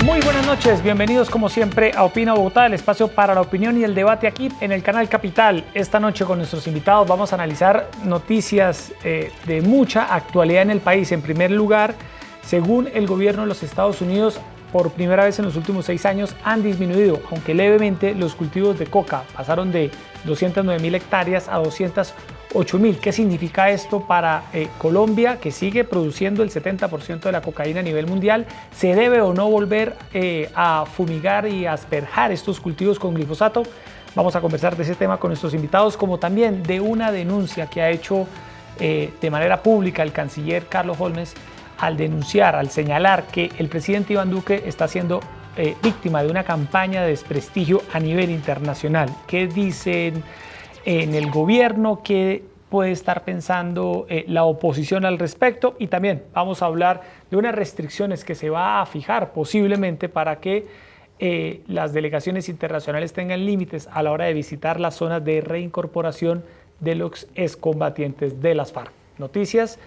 Muy buenas noches, bienvenidos como siempre a Opina Bogotá, el espacio para la opinión y el debate aquí en el canal Capital. Esta noche con nuestros invitados vamos a analizar noticias de mucha actualidad en el país. En primer lugar, según el gobierno de los Estados Unidos, por primera vez en los últimos 6 años han disminuido, aunque levemente, los cultivos de coca. Pasaron de 209.000 hectáreas a 208.000. ¿Qué significa esto para Colombia, que sigue produciendo el 70% de la cocaína a nivel mundial? ¿Se debe o no volver a fumigar y a asperjar estos cultivos con glifosato? Vamos a conversar de ese tema con nuestros invitados, como también de una denuncia que ha hecho de manera pública el canciller Carlos Holmes al denunciar, al señalar que el presidente Iván Duque está siendo víctima de una campaña de desprestigio a nivel internacional. ¿Qué dicen en el gobierno? ¿Qué puede estar pensando la oposición al respecto? Y también vamos a hablar de unas restricciones que se va a fijar posiblemente para que las delegaciones internacionales tengan límites a la hora de visitar las zonas de reincorporación de los excombatientes de las FARC. Noticias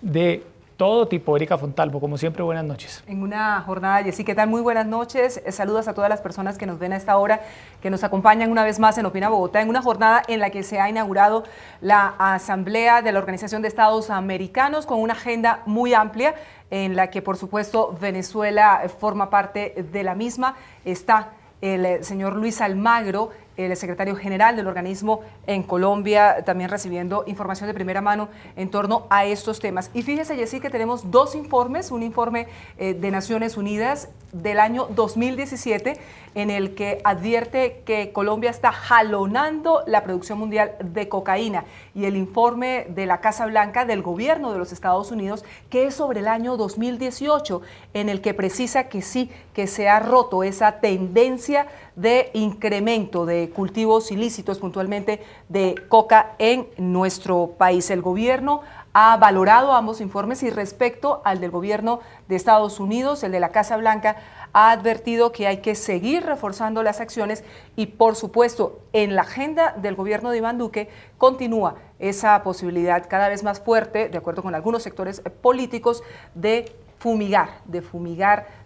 de todo tipo. Erika Fontalvo, como siempre, buenas noches. En una jornada, Jessy, ¿qué tal? Muy buenas noches. Saludos a todas las personas que nos ven a esta hora, que nos acompañan una vez más en Opina Bogotá, en una jornada en la que se ha inaugurado la Asamblea de la Organización de Estados Americanos con una agenda muy amplia en la que, por supuesto, Venezuela forma parte de la misma. Está el señor Luis Almagro, el secretario general del organismo en Colombia, también recibiendo información de primera mano en torno a estos temas. Y fíjese, Jessy, que tenemos dos informes, un informe de Naciones Unidas del año 2017, en el que advierte que Colombia está jalonando la producción mundial de cocaína, y el informe de la Casa Blanca del gobierno de los Estados Unidos, que es sobre el año 2018, en el que precisa que sí, que se ha roto esa tendencia de incremento de cultivos ilícitos, puntualmente de coca en nuestro país. El gobierno ha valorado ambos informes y respecto al del gobierno de Estados Unidos, el de la Casa Blanca, ha advertido que hay que seguir reforzando las acciones y, por supuesto, en la agenda del gobierno de Iván Duque continúa esa posibilidad cada vez más fuerte, de acuerdo con algunos sectores políticos, de fumigar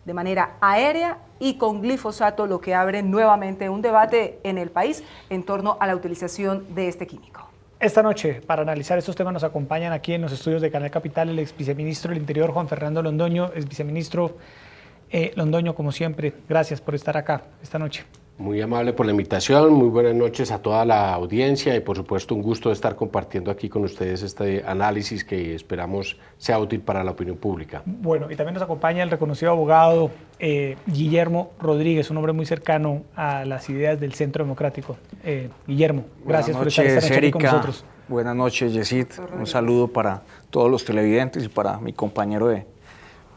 de manera aérea y con glifosato, lo que abre nuevamente un debate en el país en torno a la utilización de este químico. Esta noche, para analizar estos temas, nos acompañan aquí en los estudios de Canal Capital el ex viceministro del Interior, Juan Fernando Londoño. Ex viceministro Londoño, como siempre, gracias por estar acá esta noche. Muy amable por la invitación, muy buenas noches a toda la audiencia y por supuesto un gusto estar compartiendo aquí con ustedes este análisis que esperamos sea útil para la opinión pública. Bueno, y también nos acompaña el reconocido abogado Guillermo Rodríguez, un hombre muy cercano a las ideas del Centro Democrático. Guillermo, gracias por estar esta noche aquí con nosotros. Buenas noches, Yesid. Un saludo para todos los televidentes y para mi compañero de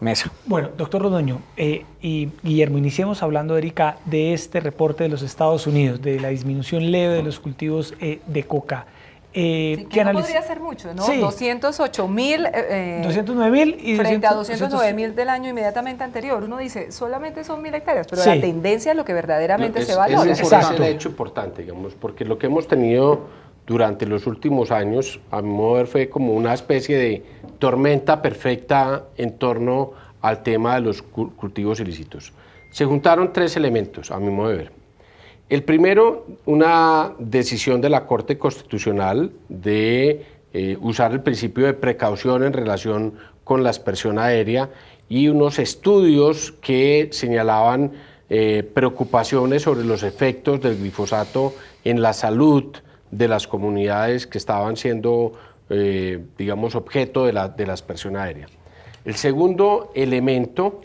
mesa. Bueno, doctor Londoño y Guillermo, iniciemos hablando, Erika, de este reporte de los Estados Unidos, de la disminución leve de los cultivos de coca. Sí, que no podría ser mucho, ¿no? Sí. 208.000 209.000 y frente a 209.000 del año inmediatamente anterior. Uno dice, solamente son 1.000 hectáreas, pero sí, la tendencia es lo que verdaderamente se valora. Es un hecho importante, digamos, porque lo que hemos tenido durante los últimos años, a mi modo de ver, fue como una especie de tormenta perfecta en torno al tema de los cultivos ilícitos. Se juntaron 3 elementos, a mi modo de ver. El primero, una decisión de la Corte Constitucional de usar el principio de precaución en relación con la aspersión aérea y unos estudios que señalaban preocupaciones sobre los efectos del glifosato en la salud de las comunidades que estaban siendo, digamos, objeto de la aspersión aérea. El segundo elemento,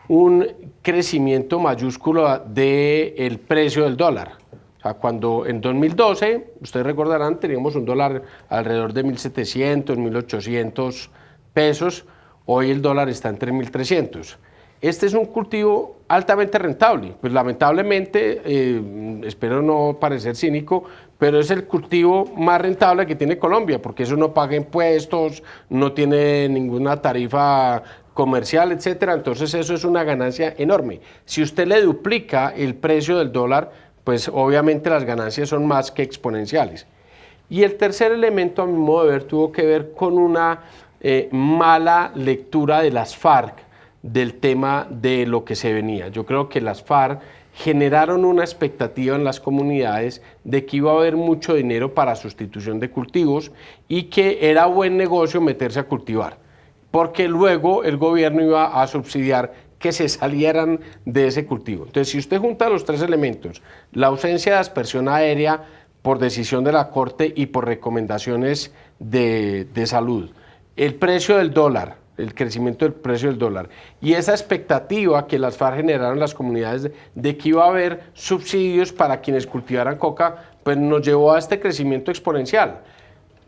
un crecimiento mayúsculo del precio del dólar. O sea, cuando en 2012, ustedes recordarán, teníamos un dólar alrededor de 1.700, 1.800 pesos, hoy el dólar está en 3.300. Este es un cultivo altamente rentable, pues lamentablemente, espero no parecer cínico, pero es el cultivo más rentable que tiene Colombia, porque eso no paga impuestos, no tiene ninguna tarifa comercial, etcétera, entonces eso es una ganancia enorme. Si usted le duplica el precio del dólar, pues obviamente las ganancias son más que exponenciales. Y el tercer elemento, a mi modo de ver, tuvo que ver con una mala lectura de las FARC del tema de lo que se venía. Yo creo que las FARC generaron una expectativa en las comunidades de que iba a haber mucho dinero para sustitución de cultivos y que era buen negocio meterse a cultivar, porque luego el gobierno iba a subsidiar que se salieran de ese cultivo. Entonces, si usted junta los tres elementos, la ausencia de aspersión aérea por decisión de la Corte y por recomendaciones de salud, el precio del dólar, el crecimiento del precio del dólar y esa expectativa que las FARC generaron en las comunidades de que iba a haber subsidios para quienes cultivaran coca, pues nos llevó a este crecimiento exponencial.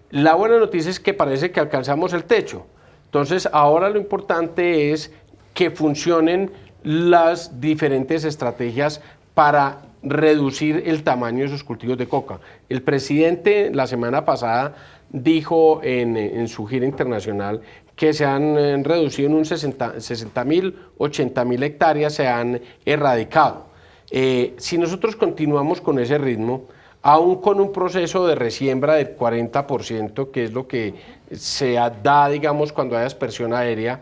La buena noticia es que parece que alcanzamos el techo. Entonces, ahora lo importante es que funcionen las diferentes estrategias para reducir el tamaño de esos cultivos de coca. El presidente la semana pasada dijo en su gira internacional que se han reducido en un 60.000, 80.000 hectáreas, se han erradicado. Si nosotros continuamos con ese ritmo, aún con un proceso de resiembra del 40%, que es lo que se da, digamos, cuando hay aspersión aérea,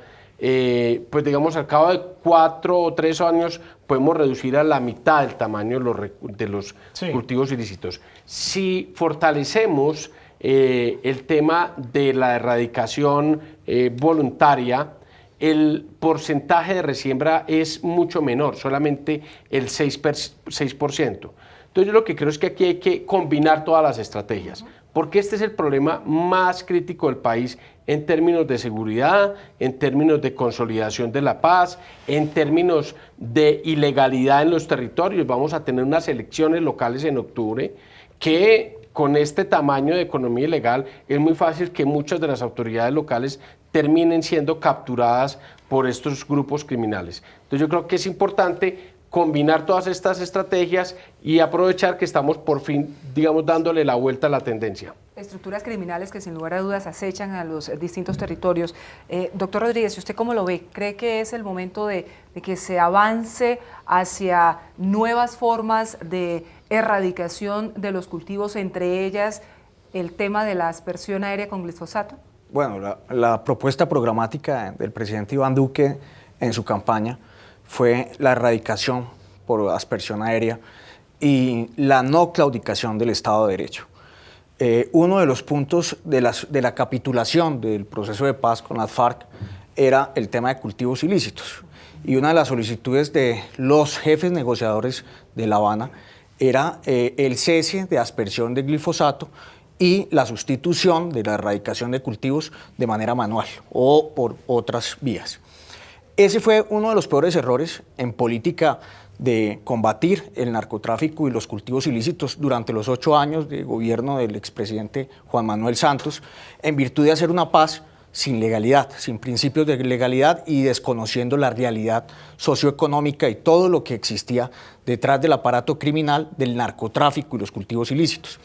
pues digamos al cabo de 4 o 3 años podemos reducir a la mitad el tamaño de los cultivos ilícitos. Si fortalecemos el tema de la erradicación voluntaria, el porcentaje de resiembra es mucho menor, solamente el 6%. Entonces yo lo que creo es que aquí hay que combinar todas las estrategias, porque este es el problema más crítico del país en términos de seguridad, en términos de consolidación de la paz, en términos de ilegalidad en los territorios. Vamos a tener unas elecciones locales en octubre que con este tamaño de economía ilegal es muy fácil que muchas de las autoridades locales terminen siendo capturadas por estos grupos criminales. Entonces yo creo que es importante combinar todas estas estrategias y aprovechar que estamos por fin, digamos, dándole la vuelta a la tendencia. Estructuras criminales que sin lugar a dudas acechan a los distintos territorios. Doctor Rodríguez, ¿usted cómo lo ve? ¿Cree que es el momento de que se avance hacia nuevas formas de erradicación de los cultivos, entre ellas el tema de la aspersión aérea con glifosato? Bueno, la propuesta programática del presidente Iván Duque en su campaña fue la erradicación por aspersión aérea y la no claudicación del Estado de Derecho. Uno de los puntos de la capitulación del proceso de paz con las FARC era el tema de cultivos ilícitos. Y una de las solicitudes de los jefes negociadores de La Habana era el cese de aspersión de glifosato y la sustitución de la erradicación de cultivos de manera manual o por otras vías. Ese fue uno de los peores errores en política de combatir el narcotráfico y los cultivos ilícitos durante los 8 años de gobierno del expresidente Juan Manuel Santos, en virtud de hacer una paz sin legalidad, sin principios de legalidad y desconociendo la realidad socioeconómica y todo lo que existía detrás del aparato criminal del narcotráfico y los cultivos ilícitos.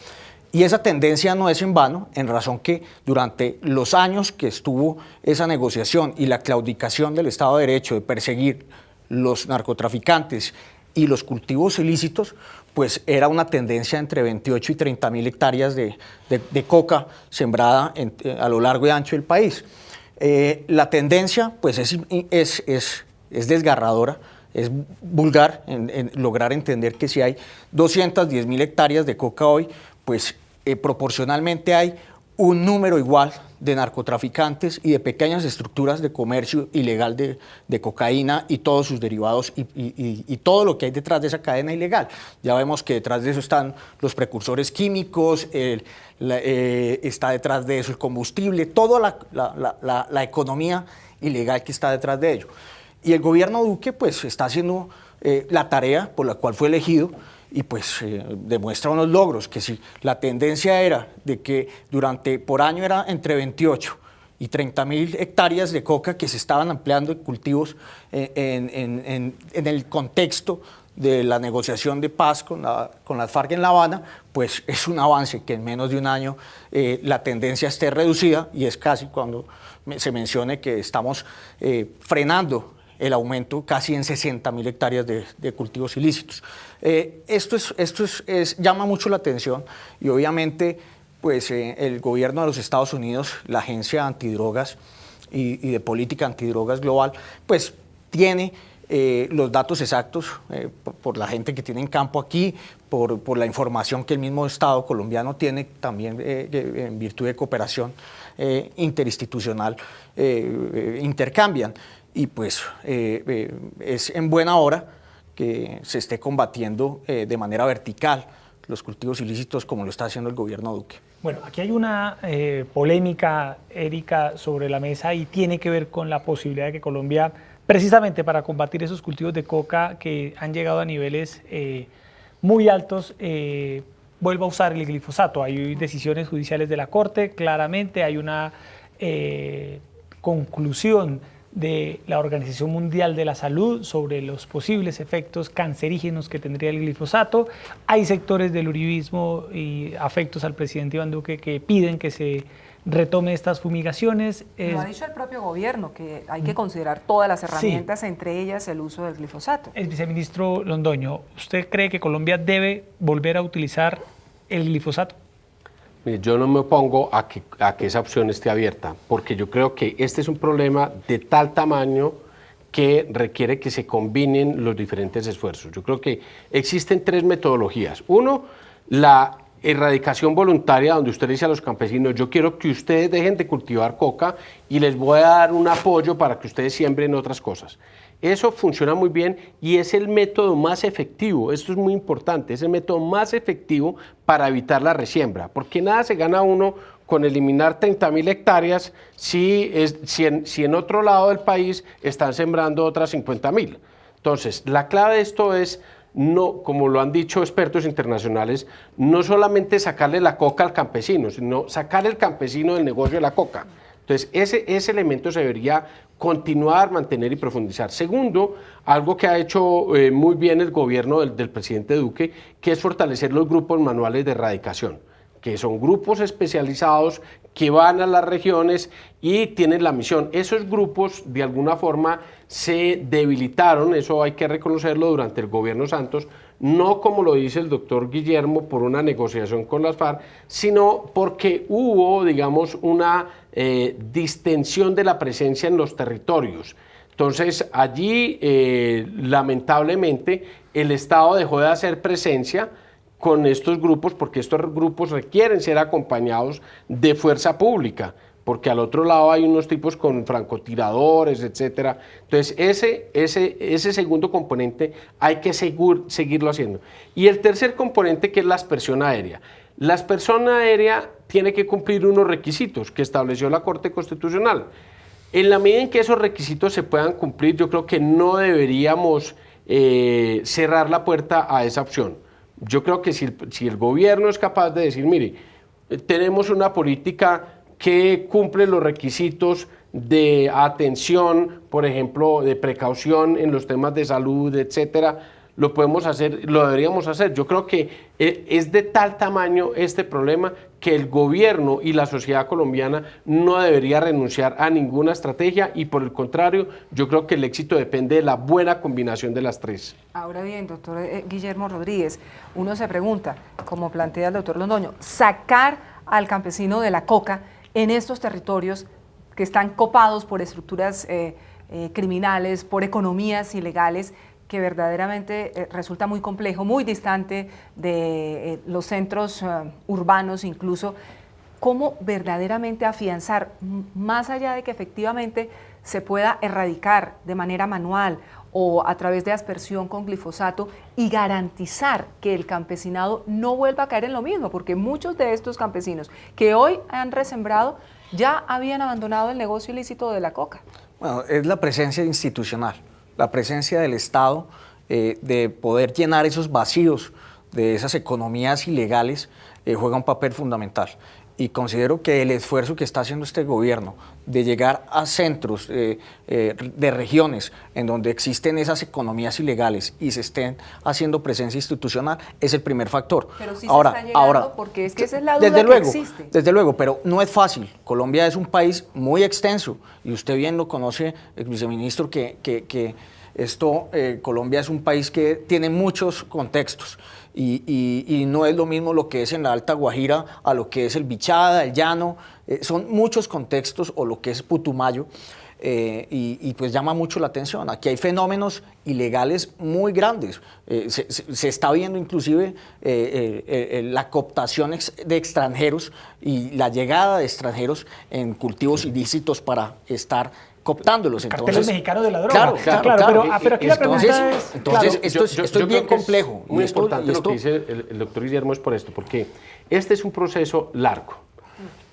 Y esa tendencia no es en vano, en razón que durante los años que estuvo esa negociación y la claudicación del Estado de Derecho de perseguir los narcotraficantes y los cultivos ilícitos, pues era una tendencia entre 28 y 30.000 hectáreas de coca sembrada a lo largo y ancho del país. La tendencia pues es desgarradora, es vulgar en lograr entender que si hay 210.000 hectáreas de coca hoy, pues proporcionalmente hay un número igual de narcotraficantes y de pequeñas estructuras de comercio ilegal de cocaína y todos sus derivados y todo lo que hay detrás de esa cadena ilegal. Ya vemos que detrás de eso están los precursores químicos, está detrás de eso el combustible, toda la economía ilegal que está detrás de ello. Y el gobierno Duque pues está haciendo la tarea por la cual fue elegido, y pues demuestra unos logros, que si la tendencia era de que por año era entre 28 y 30.000 hectáreas de coca que se estaban empleando en cultivos en el contexto de la negociación de paz con las FARC en La Habana, pues es un avance que en menos de un año la tendencia esté reducida, y es casi cuando se mencione que estamos frenando el aumento casi en 60.000 hectáreas de cultivos ilícitos. Esto llama mucho la atención, y obviamente pues, el gobierno de los Estados Unidos, la Agencia Antidrogas y de Política Antidrogas Global, pues tiene los datos exactos por la gente que tiene en campo aquí, por la información que el mismo Estado colombiano tiene también en virtud de cooperación interinstitucional, intercambian. Y pues es en buena hora que se esté combatiendo de manera vertical los cultivos ilícitos como lo está haciendo el gobierno Duque. Bueno, aquí hay una polémica, Erika, sobre la mesa y tiene que ver con la posibilidad de que Colombia, precisamente para combatir esos cultivos de coca que han llegado a niveles muy altos, vuelva a usar el glifosato. Hay decisiones judiciales de la Corte, claramente hay una conclusión de la Organización Mundial de la Salud sobre los posibles efectos cancerígenos que tendría el glifosato. Hay sectores del uribismo y afectos al presidente Iván Duque que piden que se retome estas fumigaciones. Lo ha dicho el propio gobierno, que hay que considerar todas las herramientas, entre ellas el uso del glifosato. El viceministro Londoño, ¿usted cree que Colombia debe volver a utilizar el glifosato? Mire, yo no me opongo a que esa opción esté abierta, porque yo creo que este es un problema de tal tamaño que requiere que se combinen los diferentes esfuerzos. Yo creo que existen 3 metodologías. Uno, la erradicación voluntaria, donde usted dice a los campesinos, yo quiero que ustedes dejen de cultivar coca y les voy a dar un apoyo para que ustedes siembren otras cosas. Eso funciona muy bien y es el método más efectivo, esto es muy importante, es el método más efectivo para evitar la resiembra, porque nada se gana uno con eliminar 30.000 hectáreas si en otro lado del país están sembrando otras 50.000. Entonces, la clave de esto es, no, como lo han dicho expertos internacionales, no solamente sacarle la coca al campesino, sino sacar el campesino del negocio de la coca. Entonces, ese elemento se debería continuar, mantener y profundizar. Segundo, algo que ha hecho muy bien el gobierno del presidente Duque, que es fortalecer los grupos manuales de erradicación, que son grupos especializados que van a las regiones y tienen la misión. Esos grupos, de alguna forma, se debilitaron, eso hay que reconocerlo, durante el gobierno Santos, no como lo dice el doctor Guillermo por una negociación con las FARC, sino porque hubo, digamos, una distensión de la presencia en los territorios. Entonces, allí, lamentablemente, el Estado dejó de hacer presencia con estos grupos, porque estos grupos requieren ser acompañados de fuerza pública, porque al otro lado hay unos tipos con francotiradores, etcétera. Entonces, ese segundo componente hay que seguirlo haciendo. Y el tercer componente, que es la aspersión aérea. La aspersión aérea tiene que cumplir unos requisitos que estableció la Corte Constitucional. En la medida en que esos requisitos se puedan cumplir, yo creo que no deberíamos cerrar la puerta a esa opción. Yo creo que si el gobierno es capaz de decir, mire, tenemos una política que cumple los requisitos de atención, por ejemplo, de precaución en los temas de salud, etcétera, lo podemos hacer, lo deberíamos hacer. Yo creo que es de tal tamaño este problema que el gobierno y la sociedad colombiana no debería renunciar a ninguna estrategia y, por el contrario, yo creo que el éxito depende de la buena combinación de las 3. Ahora bien, doctor Guillermo Rodríguez, uno se pregunta, como plantea el doctor Londoño, sacar al campesino de la coca en estos territorios que están copados por estructuras criminales, por economías ilegales, que verdaderamente resulta muy complejo, muy distante de los centros urbanos incluso. ¿Cómo verdaderamente afianzar, más allá de que efectivamente se pueda erradicar de manera manual o a través de aspersión con glifosato, y garantizar que el campesinado no vuelva a caer en lo mismo? Porque muchos de estos campesinos que hoy han resembrado ya habían abandonado el negocio ilícito de la coca. Bueno, es la presencia institucional, la presencia del Estado, de poder llenar esos vacíos de esas economías ilegales, juega un papel fundamental. Y considero que el esfuerzo que está haciendo este gobierno de llegar a centros de regiones en donde existen esas economías ilegales y se estén haciendo presencia institucional es el primer factor. Pero sí se está llegando, porque es que esa es la duda que existe. Desde luego, pero no es fácil. Colombia es un país muy extenso y usted bien lo conoce, el viceministro, que Colombia es un país que tiene muchos contextos. Y no es lo mismo lo que es en la Alta Guajira a lo que es el Bichada, el Llano, son muchos contextos, o lo que es Putumayo. y pues llama mucho la atención. Aquí hay fenómenos ilegales muy grandes. Se está viendo inclusive la cooptación de extranjeros y la llegada de extranjeros en cultivos ilícitos para estar cooptándolos. Carteles mexicanos de la droga. Claro. Pero aquí la pregunta es... Entonces, esto es bien complejo. Muy importante lo que dice el doctor Guillermo es por esto, porque este es un proceso largo.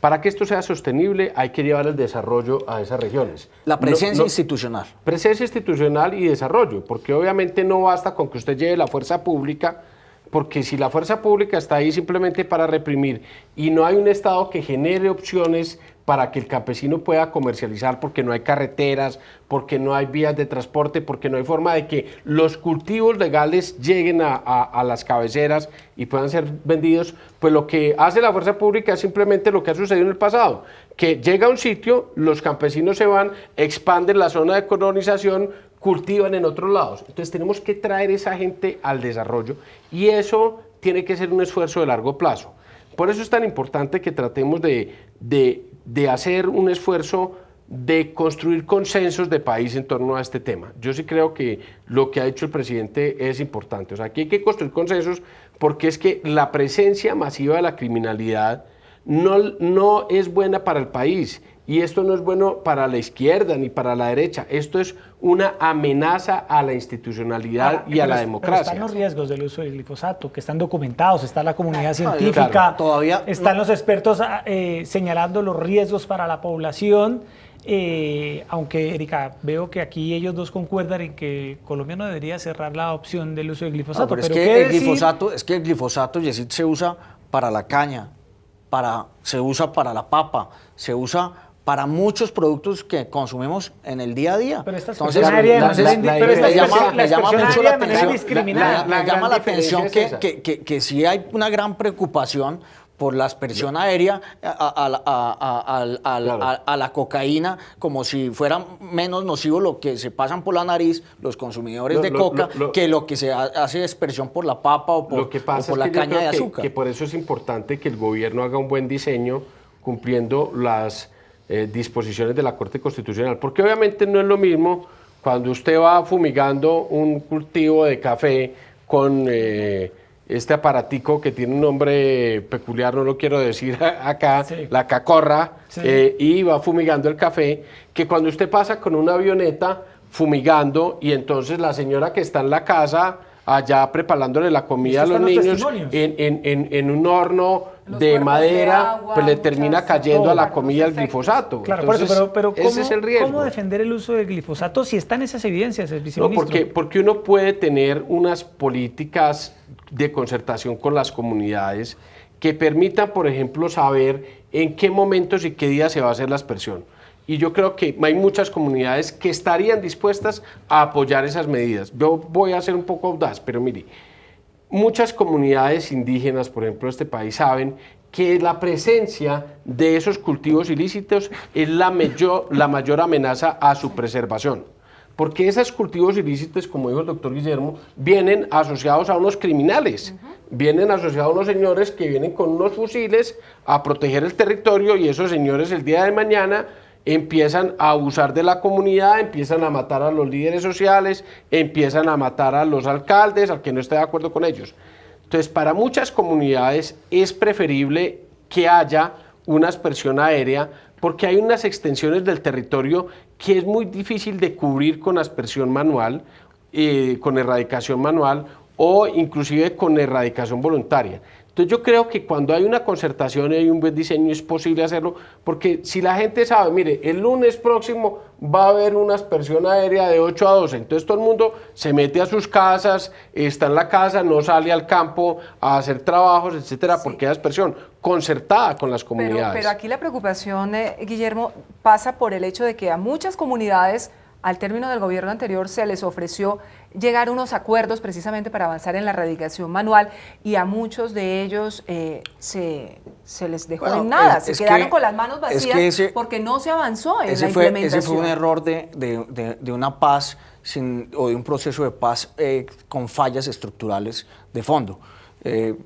Para que esto sea sostenible hay que llevar el desarrollo a esas regiones. La presencia institucional. Presencia institucional y desarrollo, porque obviamente no basta con que usted lleve la fuerza pública, porque si la fuerza pública está ahí simplemente para reprimir y no hay un Estado que genere opciones para que el campesino pueda comercializar, porque no hay carreteras, porque no hay vías de transporte, porque no hay forma de que los cultivos legales lleguen a las cabeceras y puedan ser vendidos, pues lo que hace la fuerza pública es simplemente lo que ha sucedido en el pasado, que llega a un sitio, los campesinos se van, expanden la zona de colonización, cultivan en otros lados. Entonces tenemos que traer esa gente al desarrollo y eso tiene que ser un esfuerzo de largo plazo. Por eso es tan importante que tratemos de hacer un esfuerzo de construir consensos de país en torno a este tema. Yo sí creo que lo que ha hecho el presidente es importante. O sea, aquí hay que construir consensos porque es que la presencia masiva de la criminalidad no es buena para el país. Y esto no es bueno para la izquierda ni para la derecha. Esto es una amenaza a la institucionalidad y a la democracia. Pero están los riesgos del uso del glifosato, que están documentados, está la comunidad científica, todavía están los expertos señalando los riesgos para la población. Aunque, Erika, veo que aquí ellos dos concuerdan en que Colombia no debería cerrar la opción del uso del glifosato. Pero es que el glifosato, Yesid, se usa para la caña, se usa para la papa, se usa para muchos productos que consumimos en el día a día. Pero esta Entonces, me llama mucho la atención que sí hay una gran preocupación por la aspersión aérea a la cocaína, como si fuera menos nocivo lo que se pasan por la nariz los consumidores de coca que lo que se hace de aspersión por la papa o por la caña de azúcar. Que por eso es importante que el gobierno haga un buen diseño cumpliendo las disposiciones de la Corte Constitucional, porque obviamente no es lo mismo cuando usted va fumigando un cultivo de café con este aparatico que tiene un nombre peculiar, no lo quiero decir acá, sí, la cacorra, sí, y va fumigando el café, que cuando usted pasa con una avioneta fumigando y entonces la señora que está en la casa allá preparándole la comida a los niños en un horno de madera, agua, pues le termina cayendo a la comida el glifosato. Claro, entonces, por eso, pero ese es el riesgo. ¿Cómo defender el uso del glifosato si están esas evidencias, el viceministro? No, porque uno puede tener unas políticas de concertación con las comunidades que permitan, por ejemplo, saber en qué momentos y qué días se va a hacer la aspersión. Y yo creo que hay muchas comunidades que estarían dispuestas a apoyar esas medidas. Yo voy a ser un poco audaz, pero mire, muchas comunidades indígenas, por ejemplo, de este país, saben que la presencia de esos cultivos ilícitos es la mayor amenaza a su preservación. Porque esos cultivos ilícitos, como dijo el doctor Guillermo, vienen asociados a unos criminales, vienen asociados a unos señores que vienen con unos fusiles a proteger el territorio y esos señores el día de mañana empiezan a abusar de la comunidad, empiezan a matar a los líderes sociales, empiezan a matar a los alcaldes, al que no esté de acuerdo con ellos. Entonces, para muchas comunidades es preferible que haya una aspersión aérea porque hay unas extensiones del territorio que es muy difícil de cubrir con aspersión manual, con erradicación manual o inclusive con erradicación voluntaria. Entonces yo creo que cuando hay una concertación y hay un buen diseño es posible hacerlo, porque si la gente sabe, mire, el lunes próximo va a haber una aspersión aérea de 8 a 12, entonces todo el mundo se mete a sus casas, está en la casa, no sale al campo a hacer trabajos, etcétera, sí, porque hay aspersión concertada con las comunidades. Pero aquí la preocupación, Guillermo, pasa por el hecho de que a muchas comunidades, al término del gobierno anterior, se les ofreció llegar a unos acuerdos precisamente para avanzar en la erradicación manual y a muchos de ellos se les dejó en nada, se quedaron con las manos vacías porque no se avanzó en la implementación. Ese fue un error de una paz o de un proceso de paz con fallas estructurales de fondo.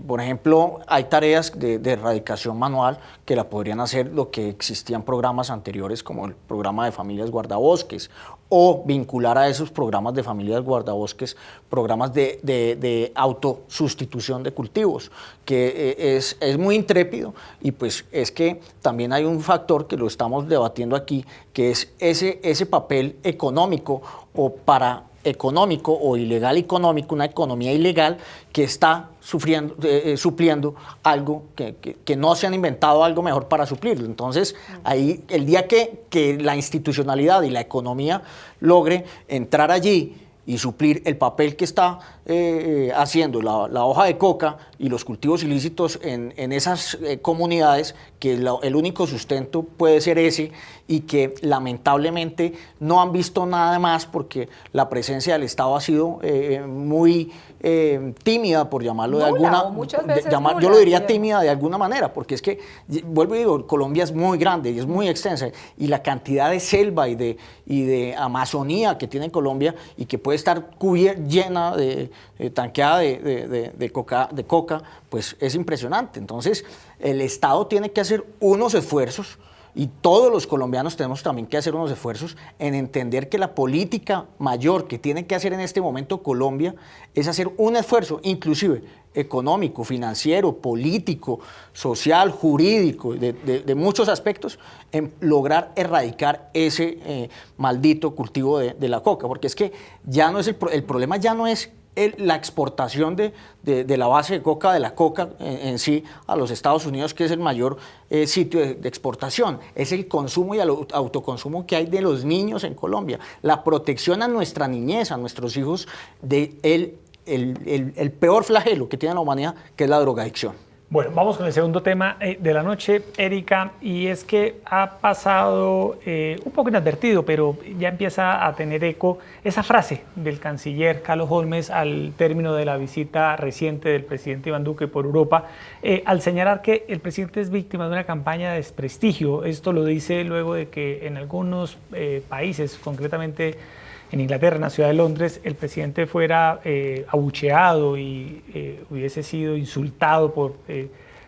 Por ejemplo, hay tareas de erradicación manual que la podrían hacer lo que existían programas anteriores como el programa de familias guardabosques, o vincular a esos programas de familias guardabosques programas de autosustitución de cultivos, que es muy intrépido, y pues es que también hay un factor que lo estamos debatiendo aquí, que es ese papel económico o paraeconómico o ilegal económico, una economía ilegal que está supliendo algo que no se han inventado algo mejor para suplirlo. Entonces, ahí el día que la institucionalidad y la economía logre entrar allí y suplir el papel que está haciendo la hoja de coca y los cultivos ilícitos en esas comunidades, que el único sustento puede ser ese, y que lamentablemente no han visto nada más porque la presencia del Estado ha sido muy tímida, por llamarlo de alguna manera. Yo lo diría tímida de alguna manera, porque es que, vuelvo y digo, Colombia es muy grande y es muy extensa, y la cantidad de selva y de Amazonía que tiene Colombia, y que puede estar llena tanqueada de coca, pues es impresionante. Entonces, el Estado tiene que hacer unos esfuerzos, y todos los colombianos tenemos también que hacer unos esfuerzos en entender que la política mayor que tiene que hacer en este momento Colombia es hacer un esfuerzo, inclusive económico, financiero, político, social, jurídico, de muchos aspectos, en lograr erradicar ese maldito cultivo de la coca, porque es que ya no es el problema ya no es la exportación de la base de coca, de la coca en sí, a los Estados Unidos, que es el mayor sitio de exportación. Es el consumo y el autoconsumo que hay de los niños en Colombia. La protección a nuestra niñez, a nuestros hijos, de el peor flagelo que tiene la humanidad, que es la drogadicción. Bueno, vamos con el segundo tema de la noche, Erika, y es que ha pasado un poco inadvertido, pero ya empieza a tener eco esa frase del canciller Carlos Holmes al término de la visita reciente del presidente Iván Duque por Europa, al señalar que el presidente es víctima de una campaña de desprestigio. Esto lo dice luego de que en algunos países, concretamente en Inglaterra, en la ciudad de Londres, el presidente fuera abucheado y hubiese sido insultado por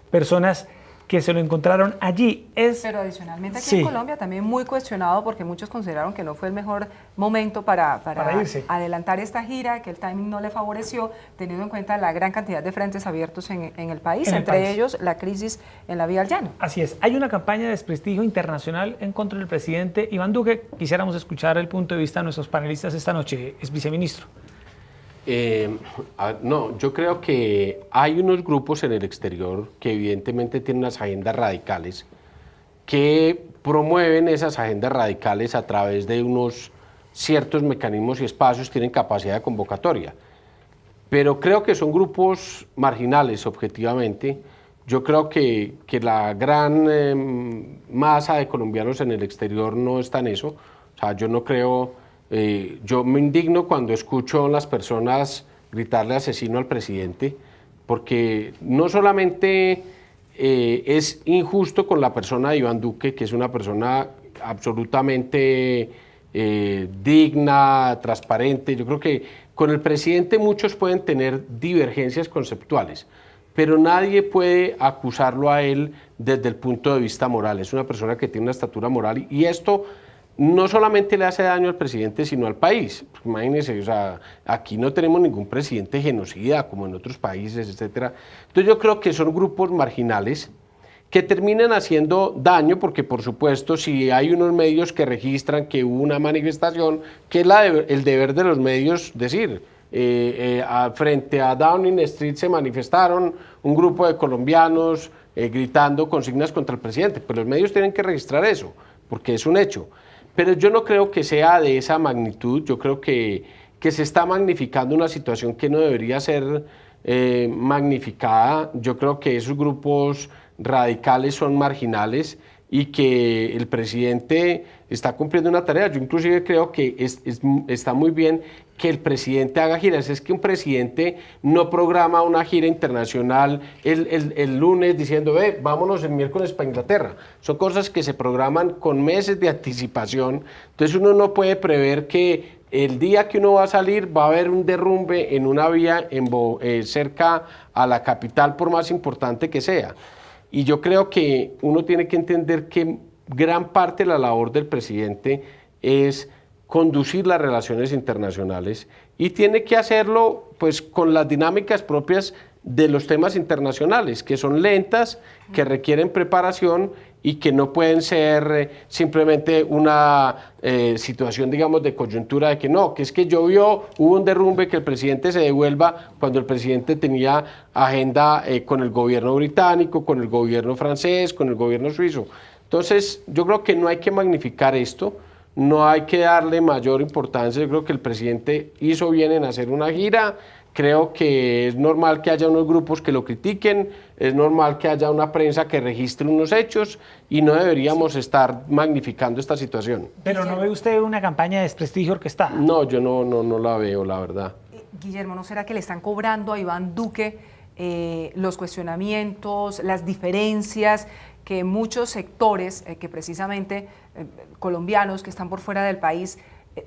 personas que se lo encontraron allí. Pero adicionalmente aquí en Colombia también muy cuestionado, porque muchos consideraron que no fue el mejor momento para irse, adelantar esta gira, que el timing no le favoreció, teniendo en cuenta la gran cantidad de frentes abiertos en el país, entre ellos la crisis en la vía al llano. Así es, hay una campaña de desprestigio internacional en contra del presidente Iván Duque. Quisiéramos escuchar el punto de vista de nuestros panelistas esta noche, es viceministro. No, yo creo que hay unos grupos en el exterior que evidentemente tienen unas agendas radicales, que promueven esas agendas radicales a través de unos ciertos mecanismos y espacios, tienen capacidad de convocatoria. Pero creo que son grupos marginales, objetivamente. Yo creo que la gran masa de colombianos en el exterior no está en eso. O sea, yo no creo... yo me indigno cuando escucho a las personas gritarle asesino al presidente, porque no solamente es injusto con la persona de Iván Duque, que es una persona absolutamente digna, transparente. Yo creo que con el presidente muchos pueden tener divergencias conceptuales, pero nadie puede acusarlo a él desde el punto de vista moral. Es una persona que tiene una estatura moral, y esto no solamente le hace daño al presidente, sino al país. Imagínense, o sea, aquí no tenemos ningún presidente genocida como en otros países, etc. Entonces yo creo que son grupos marginales que terminan haciendo daño, porque por supuesto si hay unos medios que registran que hubo una manifestación, que es el deber de los medios decir, frente a Downing Street se manifestaron un grupo de colombianos gritando consignas contra el presidente, pues los medios tienen que registrar eso, porque es un hecho. Pero yo no creo que sea de esa magnitud. Yo creo que se está magnificando una situación que no debería ser magnificada. Yo creo que esos grupos radicales son marginales y que el presidente está cumpliendo una tarea. Yo inclusive creo que está muy bien que el presidente haga giras. Es que un presidente no programa una gira internacional el lunes diciendo, vámonos el miércoles para Inglaterra. Son cosas que se programan con meses de anticipación. Entonces uno no puede prever que el día que uno va a salir va a haber un derrumbe en una vía cerca a la capital, por más importante que sea. Y yo creo que uno tiene que entender que gran parte de la labor del presidente es conducir las relaciones internacionales y tiene que hacerlo pues con las dinámicas propias de los temas internacionales, que son lentas, que requieren preparación y que no pueden ser simplemente una situación, digamos, de coyuntura de que no, que es que llovió, hubo un derrumbe, que el presidente se devuelva cuando el presidente tenía agenda con el gobierno británico, con el gobierno francés, con el gobierno suizo. Entonces, yo creo que no hay que magnificar esto, no hay que darle mayor importancia. Yo creo que el presidente hizo bien en hacer una gira. Creo que es normal que haya unos grupos que lo critiquen, es normal que haya una prensa que registre unos hechos y no deberíamos estar magnificando esta situación. Pero ¿no ve usted una campaña de desprestigio orquestada? No, yo no la veo, la verdad. Guillermo, ¿no será que le están cobrando a Iván Duque los cuestionamientos, las diferencias que muchos sectores que precisamente colombianos que están por fuera del país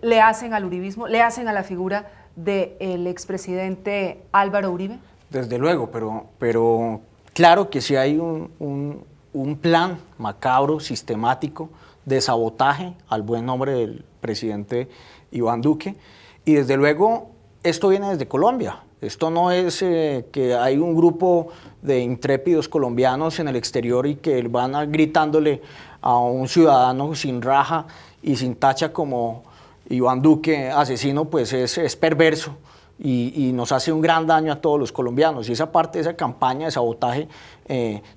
le hacen al uribismo, le hacen a la figura del expresidente Álvaro Uribe? Desde luego, pero claro que sí hay un plan macabro, sistemático, de sabotaje al buen nombre del presidente Iván Duque. Y desde luego, esto viene desde Colombia. Esto no es que hay un grupo de intrépidos colombianos en el exterior y que van gritándole a un ciudadano sin raja y sin tacha como Iván Duque, asesino, pues es perverso y nos hace un gran daño a todos los colombianos. Y esa parte de esa campaña de sabotaje,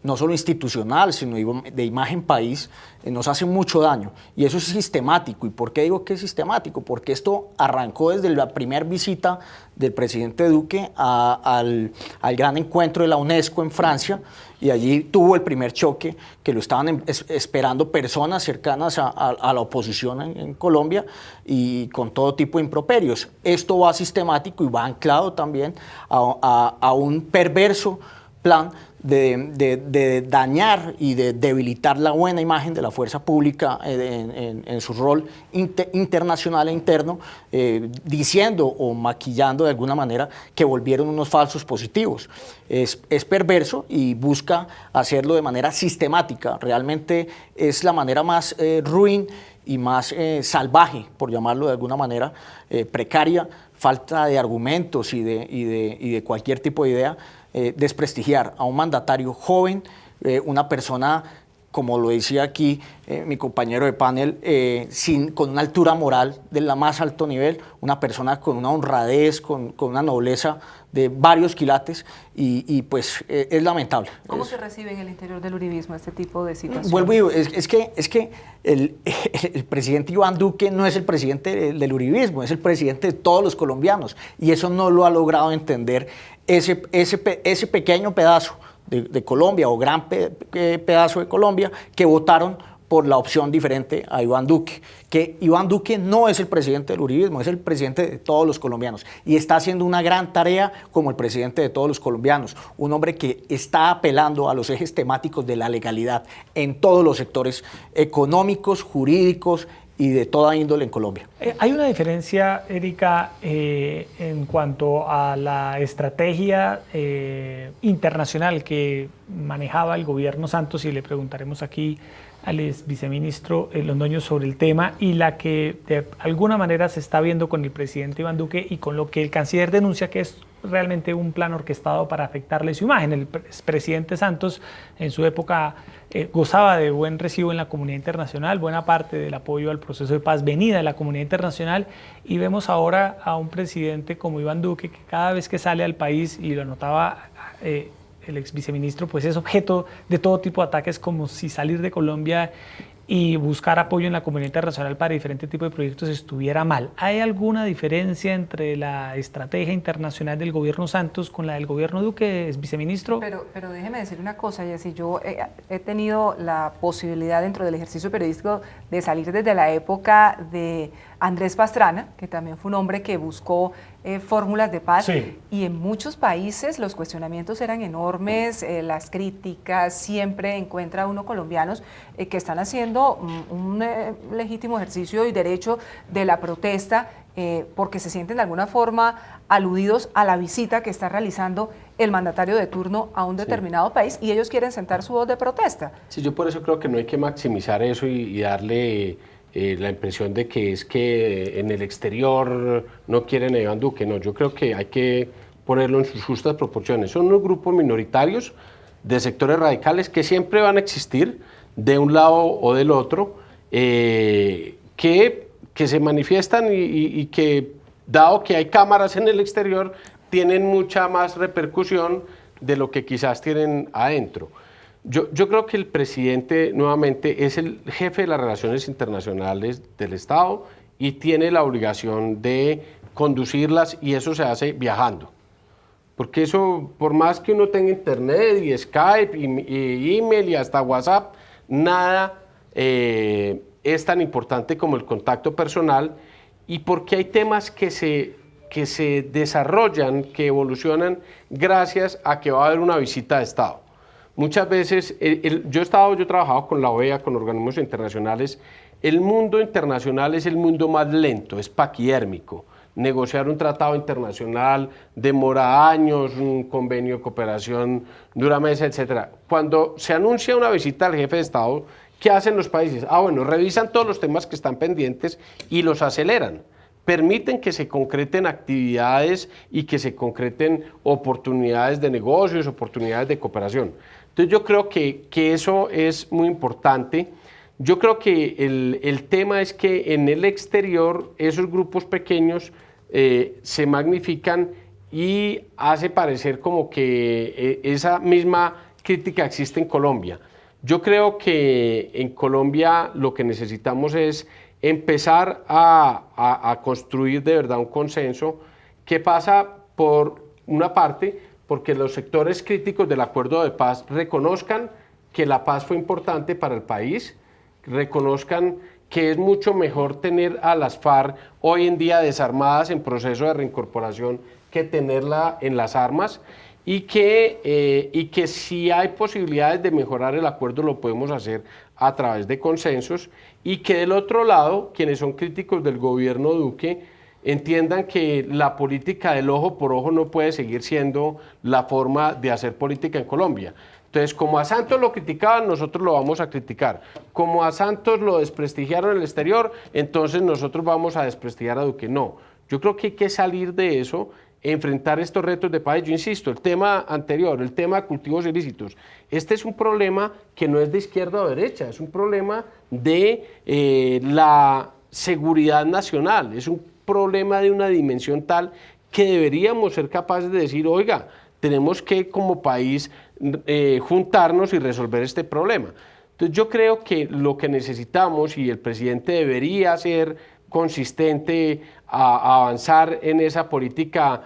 no solo institucional, sino de imagen país, nos hace mucho daño. Y eso es sistemático. ¿Y por qué digo que es sistemático? Porque esto arrancó desde la primera visita del presidente Duque al gran encuentro de la UNESCO en Francia, y allí tuvo el primer choque, que lo estaban esperando personas cercanas a la oposición en Colombia, y con todo tipo de improperios. Esto va sistemático y va anclado también a un perverso plan de dañar y de debilitar la buena imagen de la fuerza pública en su rol internacional e interno, diciendo o maquillando de alguna manera que volvieron unos falsos positivos. Es perverso y busca hacerlo de manera sistemática. Realmente es la manera más ruin y más salvaje, por llamarlo de alguna manera, precaria, falta de argumentos y de cualquier tipo de idea, desprestigiar a un mandatario joven, una persona, como lo decía aquí mi compañero de panel, con una altura moral de la más alto nivel, una persona con una honradez, con una nobleza de varios quilates, y pues es lamentable. ¿Cómo se recibe en el interior del uribismo este tipo de situaciones? Vuelvo y digo, es que el presidente Iván Duque no es el presidente del uribismo, es el presidente de todos los colombianos, y eso no lo ha logrado entender ese pequeño pedazo de Colombia, o gran pedazo de Colombia, que votaron por la opción diferente a Iván Duque. Que Iván Duque no es el presidente del uribismo, es el presidente de todos los colombianos, y está haciendo una gran tarea como el presidente de todos los colombianos, un hombre que está apelando a los ejes temáticos de la legalidad en todos los sectores económicos, jurídicos y de toda índole en Colombia. Hay una diferencia, Erika, en cuanto a la estrategia internacional que manejaba el gobierno Santos, y le preguntaremos aquí al viceministro Londoño sobre el tema, y la que de alguna manera se está viendo con el presidente Iván Duque, y con lo que el canciller denuncia que es realmente un plan orquestado para afectarle su imagen. El presidente Santos en su época gozaba de buen recibo en la comunidad internacional, buena parte del apoyo al proceso de paz venida de la comunidad internacional, y vemos ahora a un presidente como Iván Duque que cada vez que sale al país, y lo notaba el ex viceministro, pues es objeto de todo tipo de ataques, como si salir de Colombia y buscar apoyo en la comunidad internacional para diferentes tipos de proyectos estuviera mal. ¿Hay alguna diferencia entre la estrategia internacional del gobierno Santos con la del gobierno Duque, es viceministro? Pero déjeme decir una cosa, Jessy, yo he tenido la posibilidad dentro del ejercicio periodístico de salir desde la época de Andrés Pastrana, que también fue un hombre que buscó fórmulas de paz, sí. Y en muchos países los cuestionamientos eran enormes, las críticas, siempre encuentra uno colombianos que están haciendo un legítimo ejercicio y derecho de la protesta porque se sienten de alguna forma aludidos a la visita que está realizando el mandatario de turno a un determinado país y ellos quieren sentar su voz de protesta. Sí, yo por eso creo que no hay que maximizar eso y darle la impresión de que es que en el exterior no quieren a Iván Duque. No, yo creo que hay que ponerlo en sus justas proporciones. Son unos grupos minoritarios de sectores radicales que siempre van a existir de un lado o del otro, que se manifiestan y que, dado que hay cámaras en el exterior, tienen mucha más repercusión de lo que quizás tienen adentro. Yo creo que el presidente, nuevamente, es el jefe de las relaciones internacionales del Estado y tiene la obligación de conducirlas, y eso se hace viajando. Porque eso, por más que uno tenga internet y Skype y email y hasta WhatsApp, nada es tan importante como el contacto personal, y porque hay temas que se desarrollan, que evolucionan gracias a que va a haber una visita de Estado. Muchas veces, yo he trabajado con la OEA, con organismos internacionales. El mundo internacional es el mundo más lento, es paquiérmico. Negociar un tratado internacional demora años, un convenio de cooperación dura meses, etc. Cuando se anuncia una visita al jefe de Estado, ¿qué hacen los países? Bueno, revisan todos los temas que están pendientes y los aceleran. Permiten que se concreten actividades y que se concreten oportunidades de negocios, oportunidades de cooperación. Entonces yo creo que eso es muy importante. Yo creo que el tema es que en el exterior esos grupos pequeños se magnifican y hace parecer como que esa misma crítica existe en Colombia. Yo creo que en Colombia lo que necesitamos es empezar a construir de verdad un consenso que pasa, por una parte, porque los sectores críticos del acuerdo de paz reconozcan que la paz fue importante para el país, reconozcan que es mucho mejor tener a las FARC hoy en día desarmadas en proceso de reincorporación que tenerla en las armas, y que si hay posibilidades de mejorar el acuerdo lo podemos hacer a través de consensos, y que del otro lado, quienes son críticos del gobierno Duque entiendan que la política del ojo por ojo no puede seguir siendo la forma de hacer política en Colombia. Entonces, como a Santos lo criticaban, nosotros lo vamos a criticar. Como a Santos lo desprestigiaron en el exterior, entonces nosotros vamos a desprestigiar a Duque. No, yo creo que hay que salir de eso, enfrentar estos retos de país. Yo insisto, el tema anterior, el tema de cultivos ilícitos, este es un problema que no es de izquierda o derecha, es un problema de la seguridad nacional, es un problema de una dimensión tal que deberíamos ser capaces de decir, oiga, tenemos que como país juntarnos y resolver este problema. Entonces yo creo que lo que necesitamos, y el presidente debería ser consistente a avanzar en esa política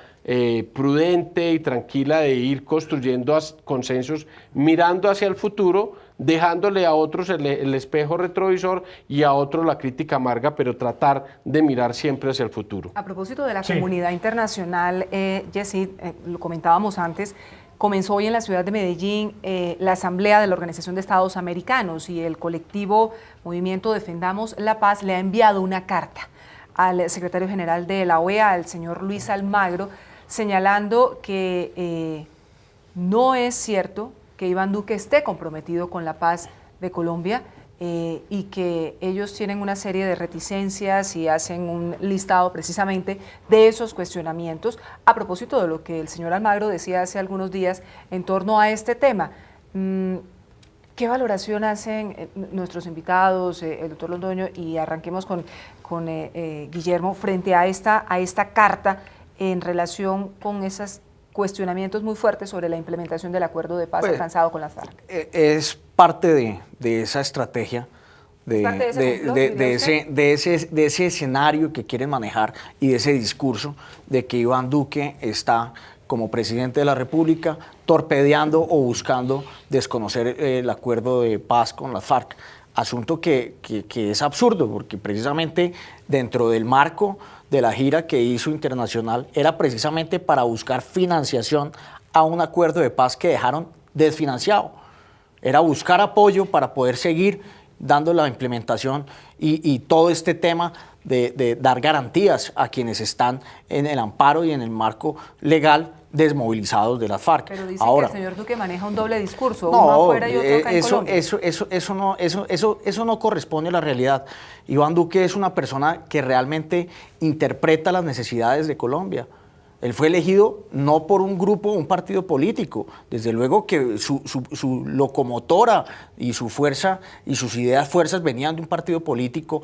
prudente y tranquila de ir construyendo consensos, mirando hacia el futuro, dejándole a otros el espejo retrovisor y a otros la crítica amarga, pero tratar de mirar siempre hacia el futuro. A propósito de la comunidad internacional, Yesid, lo comentábamos antes, comenzó hoy en la ciudad de Medellín la Asamblea de la Organización de Estados Americanos, y el colectivo Movimiento Defendamos la Paz le ha enviado una carta al secretario general de la OEA, al señor Luis Almagro, señalando que no es cierto que Iván Duque esté comprometido con la paz de Colombia, y que ellos tienen una serie de reticencias y hacen un listado precisamente de esos cuestionamientos a propósito de lo que el señor Almagro decía hace algunos días en torno a este tema. ¿Qué valoración hacen nuestros invitados, el doctor Londoño, y arranquemos con Guillermo, frente a esta carta en relación con esos cuestionamientos muy fuertes sobre la implementación del acuerdo de paz alcanzado con las FARC? Es parte de esa estrategia, de ese escenario que quieren manejar, y de ese discurso de que Iván Duque está como presidente de la República torpedeando o buscando desconocer el acuerdo de paz con las FARC. Asunto que es absurdo, porque precisamente dentro del marco de la gira que hizo internacional era precisamente para buscar financiación a un acuerdo de paz que dejaron desfinanciado. Era buscar apoyo para poder seguir dando la implementación y todo este tema de dar garantías a quienes están en el amparo y en el marco legal desmovilizados de las FARC. Pero dice Ahora, que el señor Duque maneja un doble discurso, no, uno afuera y otro acá en Colombia. eso no corresponde a la realidad. Iván Duque es una persona que realmente interpreta las necesidades de Colombia. Él fue elegido no por un grupo, un partido político. Desde luego que su locomotora y su fuerza y sus fuerzas venían de un partido político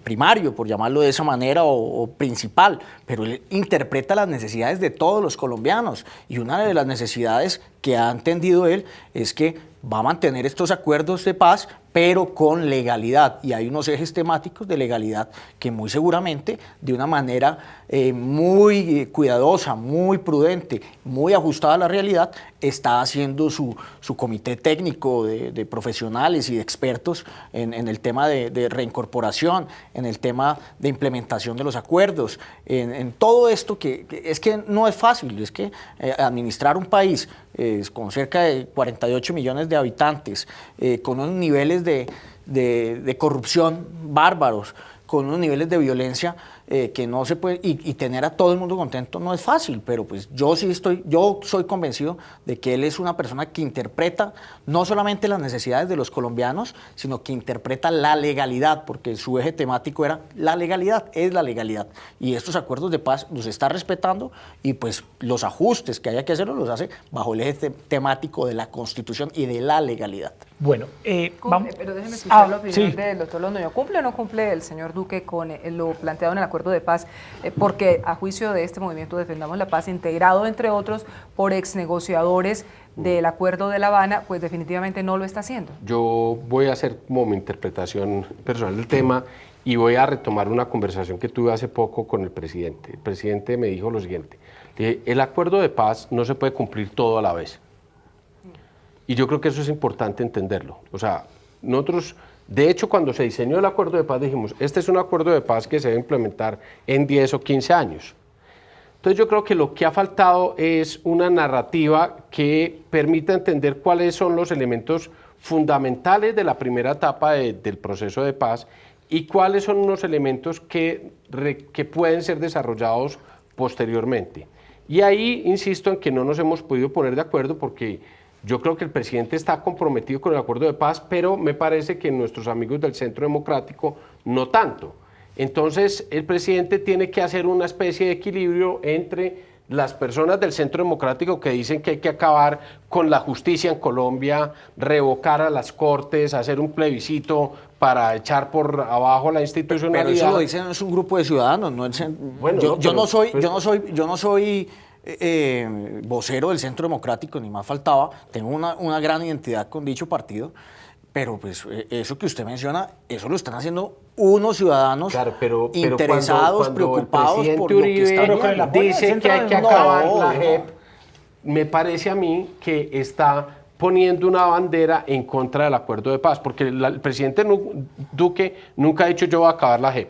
primario, por llamarlo de esa manera, o principal. Pero él interpreta las necesidades de todos los colombianos. Y una de las necesidades que ha entendido él es que va a mantener estos acuerdos de paz, pero con legalidad. Y hay unos ejes temáticos de legalidad que muy seguramente, de una manera muy cuidadosa, muy prudente, muy ajustada a la realidad, está haciendo su comité técnico de profesionales y de expertos en el tema de reincorporación, en el tema de implementación de los acuerdos, en todo esto que es que no es fácil, es que administrar un país con cerca de 48 millones de habitantes, con unos niveles de corrupción bárbaros, con unos niveles de violencia que no se puede, y tener a todo el mundo contento no es fácil, pero pues yo soy convencido de que él es una persona que interpreta no solamente las necesidades de los colombianos, sino que interpreta la legalidad, porque su eje temático era la legalidad, es la legalidad, y estos acuerdos de paz los está respetando, y pues los ajustes que haya que hacerlos los hace bajo el eje temático de la Constitución y de la legalidad. Bueno, vamos. Pero déjeme escuchar la opinión sí. del doctor Londoño. ¿Cumple o no cumple el señor Duque con lo planteado en el acuerdo de paz? Porque a juicio de este movimiento Defendamos la Paz, integrado entre otros por exnegociadores del acuerdo de La Habana, pues definitivamente no lo está haciendo. Yo voy a hacer como mi interpretación personal del tema y voy a retomar una conversación que tuve hace poco con el presidente. El presidente me dijo lo siguiente: el acuerdo de paz no se puede cumplir todo a la vez. Y yo creo que eso es importante entenderlo. O sea, nosotros, de hecho, cuando se diseñó el acuerdo de paz, dijimos, este es un acuerdo de paz que se debe implementar en 10 o 15 años. Entonces yo creo que lo que ha faltado es una narrativa que permita entender cuáles son los elementos fundamentales de la primera etapa del proceso de paz y cuáles son unos elementos que pueden ser desarrollados posteriormente. Y ahí insisto en que no nos hemos podido poner de acuerdo porque yo creo que el presidente está comprometido con el acuerdo de paz, pero me parece que nuestros amigos del Centro Democrático no tanto. Entonces, el presidente tiene que hacer una especie de equilibrio entre las personas del Centro Democrático que dicen que hay que acabar con la justicia en Colombia, revocar a las cortes, hacer un plebiscito para echar por abajo la institucionalidad. Pero eso lo dicen, es un grupo de ciudadanos, no Bueno, yo no soy vocero del Centro Democrático, ni más faltaba, tengo una gran identidad con dicho partido, pero pues eso que usted menciona, eso lo están haciendo unos ciudadanos interesados, preocupados por lo que está viendo. Dice que hay que acabar la JEP, me parece a mí que está poniendo una bandera en contra del acuerdo de paz, porque el presidente Duque nunca ha dicho yo voy a acabar la JEP.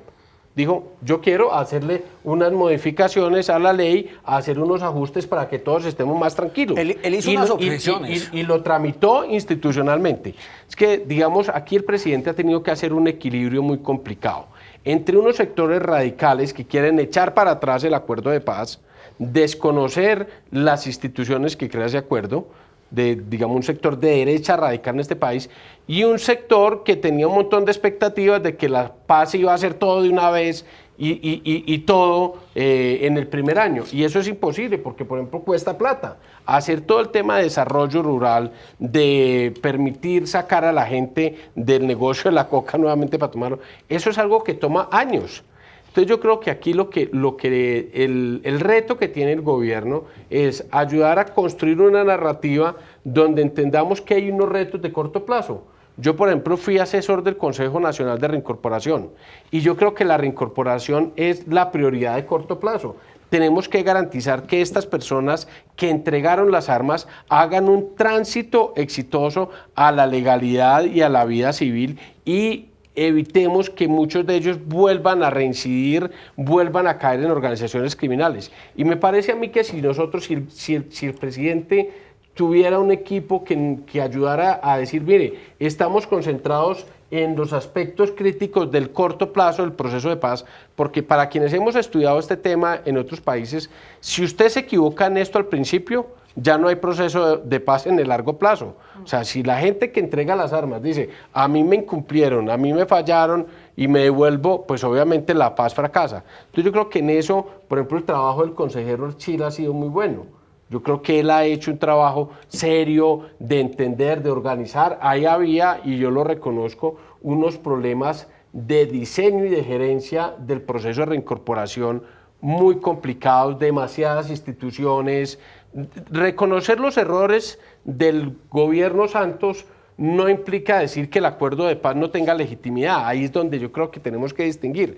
Dijo, yo quiero hacerle unas modificaciones a la ley, hacer unos ajustes para que todos estemos más tranquilos. Él hizo unas objeciones. Y lo tramitó institucionalmente. Es que, digamos, aquí el presidente ha tenido que hacer un equilibrio muy complicado entre unos sectores radicales que quieren echar para atrás el acuerdo de paz, desconocer las instituciones que crea ese acuerdo, digamos, un sector de derecha radical en este país, y un sector que tenía un montón de expectativas de que la paz iba a hacer todo de una vez y todo en el primer año. Y eso es imposible porque, por ejemplo, cuesta plata. Hacer todo el tema de desarrollo rural, de permitir sacar a la gente del negocio de la coca nuevamente para tomarlo, eso es algo que toma años. Entonces yo creo que aquí el reto que tiene el gobierno es ayudar a construir una narrativa donde entendamos que hay unos retos de corto plazo. Yo, por ejemplo, fui asesor del Consejo Nacional de Reincorporación y yo creo que la reincorporación es la prioridad de corto plazo. Tenemos que garantizar que estas personas que entregaron las armas hagan un tránsito exitoso a la legalidad y a la vida civil y evitemos que muchos de ellos vuelvan a reincidir, vuelvan a caer en organizaciones criminales. Y me parece a mí que si el presidente tuviera un equipo que ayudara a decir, mire, estamos concentrados en los aspectos críticos del corto plazo del proceso de paz, porque para quienes hemos estudiado este tema en otros países, si usted se equivoca en esto al principio, ya no hay proceso de paz en el largo plazo. O sea, si la gente que entrega las armas dice, a mí me incumplieron, a mí me fallaron y me devuelvo, pues obviamente la paz fracasa. Entonces yo creo que en eso, por ejemplo, el trabajo del consejero Chile ha sido muy bueno. Yo creo que él ha hecho un trabajo serio de entender, de organizar. Ahí había, y yo lo reconozco, unos problemas de diseño y de gerencia del proceso de reincorporación muy complicados, demasiadas instituciones. Reconocer los errores del gobierno Santos no implica decir que el acuerdo de paz no tenga legitimidad. Ahí es donde yo creo que tenemos que distinguir.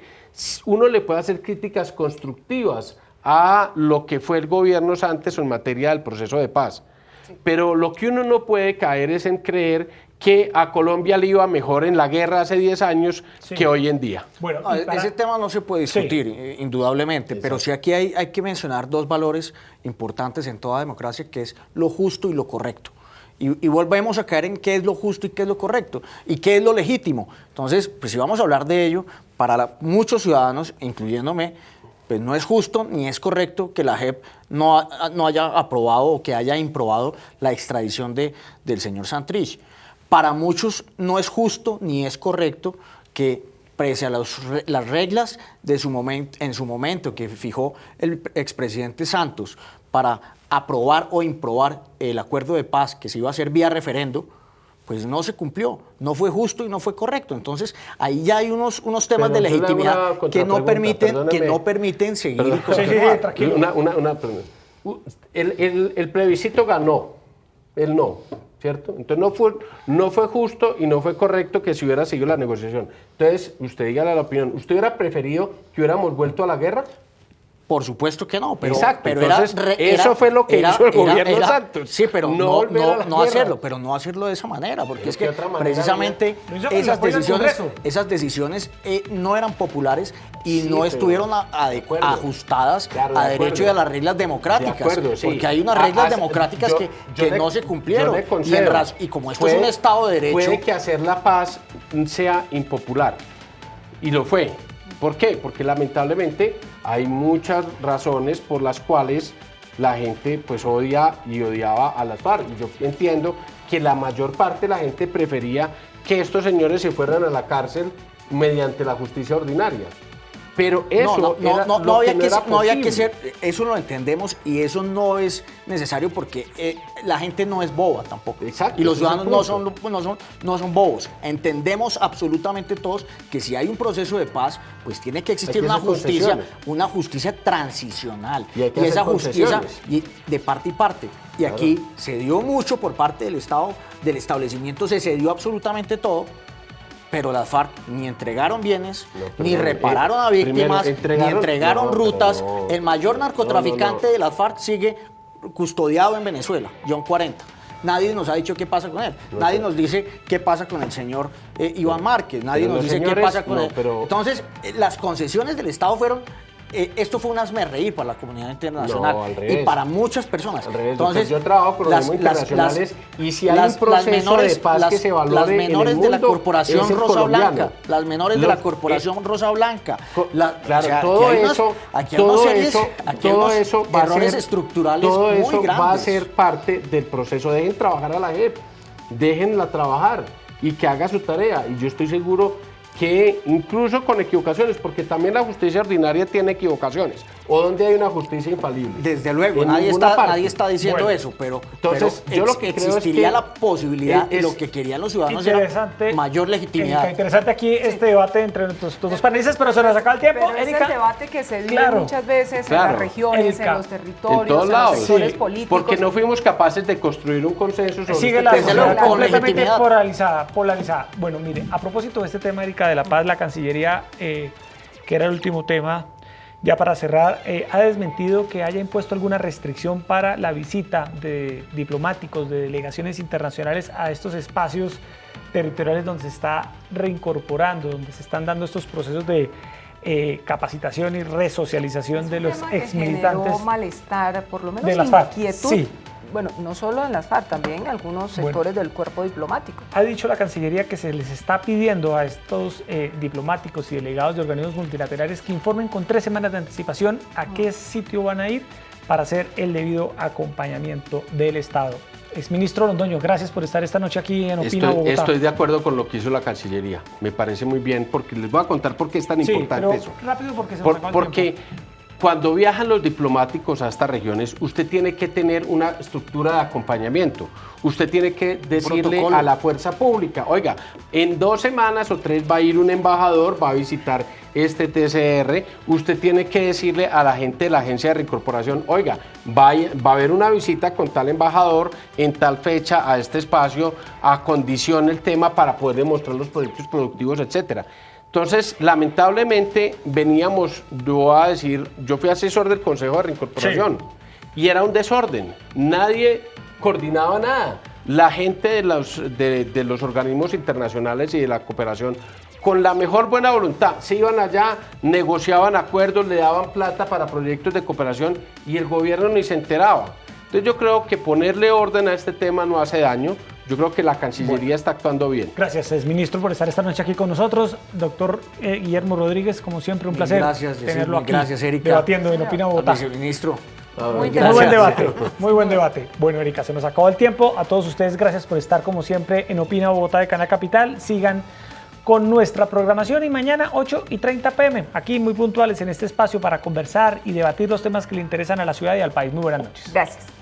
Uno le puede hacer críticas constructivas a lo que fue el gobierno Santos en materia del proceso de paz. Sí. Pero lo que uno no puede caer es en creer que a Colombia le iba mejor en la guerra hace 10 años que hoy en día. Bueno, ese tema no se puede discutir, indudablemente, pero sí aquí hay que mencionar dos valores importantes en toda democracia, que es lo justo y lo correcto. Y volvemos a caer en qué es lo justo y qué es lo correcto, y qué es lo legítimo. Entonces, pues si vamos a hablar de ello, para muchos ciudadanos, incluyéndome, pues no es justo ni es correcto que la JEP no haya aprobado o que haya improbado la extradición del señor Santrich. Para muchos no es justo ni es correcto que, pese a las reglas de en su momento que fijó el expresidente Santos para aprobar o improbar el acuerdo de paz que se iba a hacer vía referendo, pues no se cumplió, no fue justo y no fue correcto. Entonces, ahí ya hay unos temas de legitimidad que no permiten seguir. El plebiscito ganó, el no, ¿cierto? Entonces no fue justo y no fue correcto que se hubiera seguido la negociación. Entonces, usted dígale la opinión, ¿usted hubiera preferido que hubiéramos vuelto a la guerra? Por supuesto que no, pero, exacto, pero entonces, eso fue lo que hizo el gobierno Santos. Sí, pero no hacerlo de esa manera, porque pero es que precisamente esas decisiones no eran populares y no estuvieron ajustadas a derecho y a las reglas democráticas, porque hay unas reglas democráticas que no se cumplieron, y como esto es un Estado de Derecho... Puede que hacer la paz sea impopular, y lo fue. ¿Por qué? Porque lamentablemente hay muchas razones por las cuales la gente pues odia y odiaba a las FARC. Y yo entiendo que la mayor parte de la gente prefería que estos señores se fueran a la cárcel mediante la justicia ordinaria. Pero eso no había que ser, eso lo entendemos y eso no es necesario porque la gente no es boba tampoco. Exacto, y los ciudadanos no son bobos. Entendemos absolutamente todos que si hay un proceso de paz, pues tiene que existir una justicia transicional. Y esa justicia de parte y parte. Y aquí se dio mucho por parte del Estado, del establecimiento, se cedió absolutamente todo. Pero las FARC ni entregaron bienes, ni repararon a víctimas, ni entregaron rutas. El mayor narcotraficante de las FARC sigue custodiado en Venezuela, John 40. Nadie nos ha dicho qué pasa con él. Nadie nos dice qué pasa con el señor Iván Márquez. Nadie nos dice qué pasa con él. Entonces, las concesiones del Estado fueron... esto fue un hazmerreír para la comunidad internacional y para muchas personas. Entonces, yo trabajo con organismos internacionales y si hay un proceso de paz que se valore las menores en el mundo, de la Corporación Rosa Blanca, las menores de la Corporación Rosa Blanca, todo eso va errores estructurales muy grandes. Va a ser parte del proceso. Dejen trabajar a la JEP, déjenla trabajar y que haga su tarea. Y yo estoy seguro que incluso con equivocaciones, porque también la justicia ordinaria tiene equivocaciones, o donde hay una justicia infalible. Desde luego, nadie está diciendo eso, pero yo lo que creo existiría es que la posibilidad, y lo que querían los ciudadanos era mayor legitimidad. Interesante aquí este debate entre nuestros dos panelistas, pero se nos acaba el tiempo. Pero es el debate que se dio muchas veces en las regiones, en los territorios, en todos lados, los sectores políticos. Porque no fuimos capaces de construir un consenso sobre sigue la sociedad completamente polarizada. Bueno, mire, a propósito de este tema, Erika, de la paz, la Cancillería, que era el último tema, ya para cerrar, ha desmentido que haya impuesto alguna restricción para la visita de diplomáticos, de delegaciones internacionales a estos espacios territoriales donde se está reincorporando, donde se están dando estos procesos de capacitación y resocialización de los exmilitantes. Generó malestar, por lo menos de las FARC. Inquietud. Sí. bueno, no solo en las FARC, también en algunos sectores del cuerpo diplomático. Ha dicho la Cancillería que se les está pidiendo a estos diplomáticos y delegados de organismos multilaterales que informen con 3 semanas de anticipación a qué sitio van a ir para hacer el debido acompañamiento del Estado. Exministro Londoño, gracias por estar esta noche aquí en Opina Bogotá. Estoy de acuerdo con lo que hizo la Cancillería. Me parece muy bien, porque les voy a contar por qué es tan importante pero eso. rápido porque se nos acaba el Porque tiempo. cuando viajan los diplomáticos a estas regiones, usted tiene que tener una estructura de acompañamiento. Usted tiene que decirle Protocolo. a la fuerza pública, oiga, en 2 semanas o 3 va a ir un embajador, va a visitar este TCR. Usted tiene que decirle a la gente de la agencia de reincorporación, oiga, va a haber una visita con tal embajador en tal fecha a este espacio, acondicione el tema para poder demostrar los proyectos productivos, etcétera. Entonces, lamentablemente, yo fui asesor del Consejo de Reincorporación y era un desorden, nadie coordinaba nada. La gente de los organismos internacionales y de la cooperación, con la mejor buena voluntad, se iban allá, negociaban acuerdos, le daban plata para proyectos de cooperación y el gobierno ni se enteraba. Entonces yo creo que ponerle orden a este tema no hace daño. Yo creo que la Cancillería está actuando bien. Gracias, exministro, por estar esta noche aquí con nosotros. Doctor Guillermo Rodríguez, como siempre, un placer tenerlo aquí, gracias, Erika. debatiendo en Opina Bogotá. Viceministro. Muy Muy buen debate, muy buen debate. Bueno, Erika, se nos acabó el tiempo. A todos ustedes, gracias por estar, como siempre, en Opina Bogotá de Canal Capital. Sigan con nuestra programación y mañana 8:30 p.m. aquí muy puntuales en este espacio para conversar y debatir los temas que le interesan a la ciudad y al país. Muy buenas noches. Gracias.